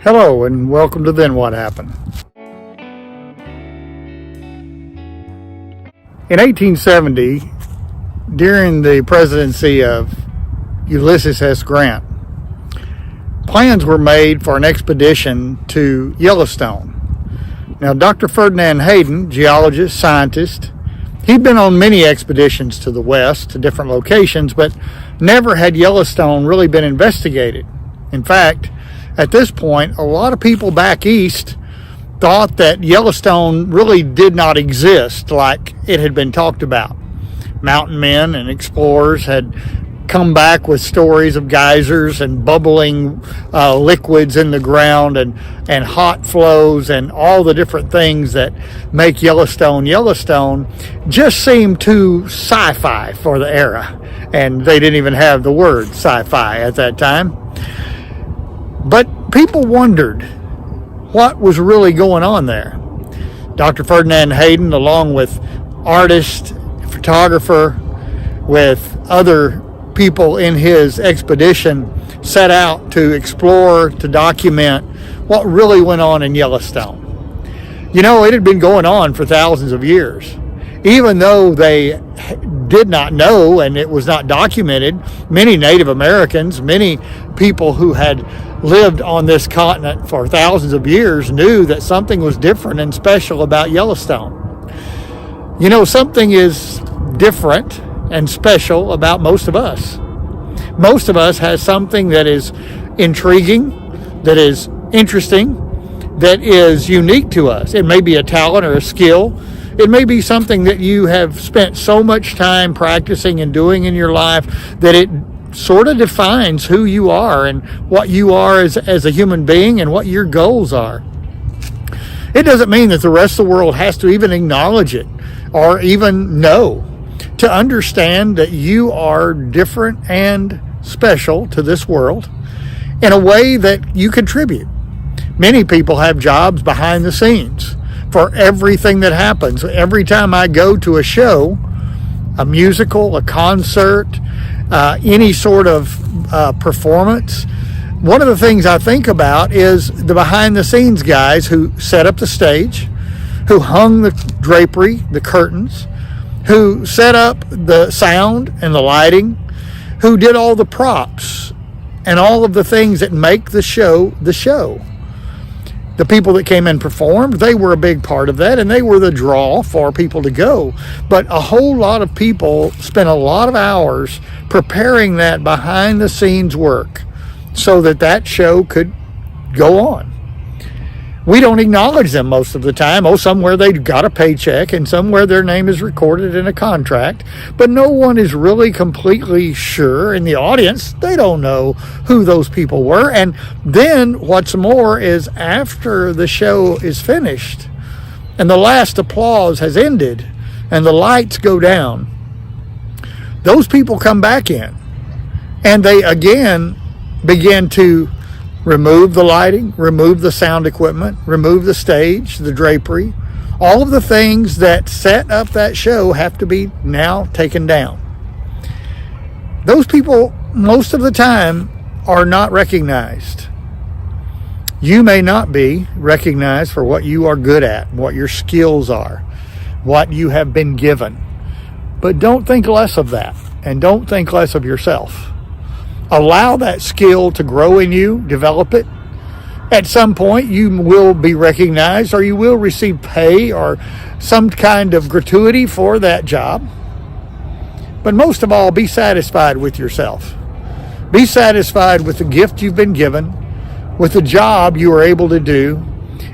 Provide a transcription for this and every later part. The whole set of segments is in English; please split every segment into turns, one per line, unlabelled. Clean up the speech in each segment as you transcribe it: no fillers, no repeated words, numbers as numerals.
Hello and welcome to Then What Happened. In 1870, during the presidency of Ulysses S. Grant, plans were made for an expedition to Yellowstone. Now, Dr. Ferdinand Hayden, geologist, scientist, he'd been on many expeditions to the west, to different locations, but never had Yellowstone really been investigated. In fact, at this point, a lot of people back east thought that Yellowstone really did not exist like it had been talked about. Mountain men and explorers had come back with stories of geysers and bubbling liquids in the ground and hot flows and all the different things that make Yellowstone Yellowstone just seemed too sci-fi for the era. And they didn't even have the word sci-fi at that time. But people wondered what was really going on there. Dr. Ferdinand Hayden, along with artist, photographer, with other people in his expedition, set out to explore, to document what really went on in Yellowstone. You know, it had been going on for thousands of years. Even though they did not know and it was not documented, many Native Americans, many people who had lived on this continent for thousands of years knew that something was different and special about Yellowstone. You know, something is different and special about most of us. Most of us has something that is intriguing, that is interesting, that is unique to us. It may be a talent or a skill. It may be something that you have spent so much time practicing and doing in your life that it sort of defines who you are and what you are as a human being and what your goals are. It doesn't mean that the rest of the world has to even acknowledge it or even know. To understand that you are different and special to this world in a way that you contribute. Many people have jobs behind the scenes for everything that happens. Every time I go to a show, a musical, a concert, any sort of performance, one of the things I think about is the behind the scenes guys who set up the stage, who hung the drapery, the curtains, who set up the sound and the lighting, who did all the props and all of the things that make the show the show. The people that came and performed, they were a big part of that, and they were the draw for people to go. But a whole lot of people spent a lot of hours preparing that behind the scenes work so that that show could go on. We don't acknowledge them most of the time. Oh, somewhere they got a paycheck and somewhere their name is recorded in a contract. But no one is really completely sure in the audience. They don't know who those people were. And then what's more is after the show is finished and the last applause has ended and the lights go down, those people come back in and they again begin to remove the lighting, remove the sound equipment, remove the stage, the drapery. All of the things that set up that show have to be now taken down. Those people, most of the time, are not recognized. You may not be recognized for what you are good at, what your skills are, what you have been given. But don't think less of that, and don't think less of yourself. Allow that skill to grow in you, develop it. At some point, you will be recognized or you will receive pay or some kind of gratuity for that job. But most of all, be satisfied with yourself. Be satisfied with the gift you've been given, with the job you are able to do,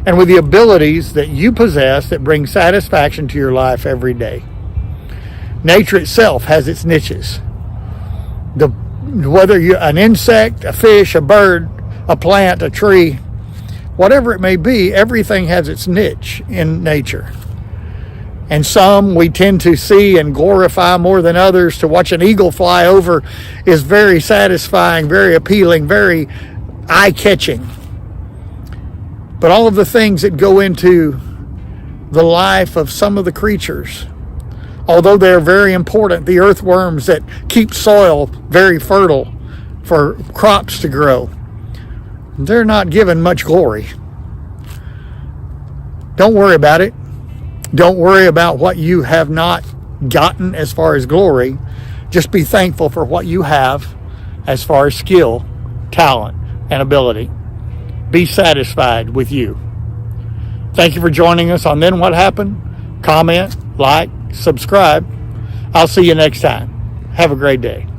and with the abilities that you possess that bring satisfaction to your life every day. Nature itself has its niches. Whether you're an insect, a fish, a bird, a plant, a tree, whatever it may be, everything has its niche in nature. And some we tend to see and glorify more than others. To watch an eagle fly over is very satisfying, very appealing, very eye-catching. But all of the things that go into the life of some of the creatures, although they're very important, the earthworms that keep soil very fertile for crops to grow, they're not given much glory. Don't worry about it. Don't worry about what you have not gotten as far as glory. Just be thankful for what you have as far as skill, talent, and ability. Be satisfied with you. Thank you for joining us on Then What Happened. Comment, like, subscribe. I'll see you next time. Have a great day.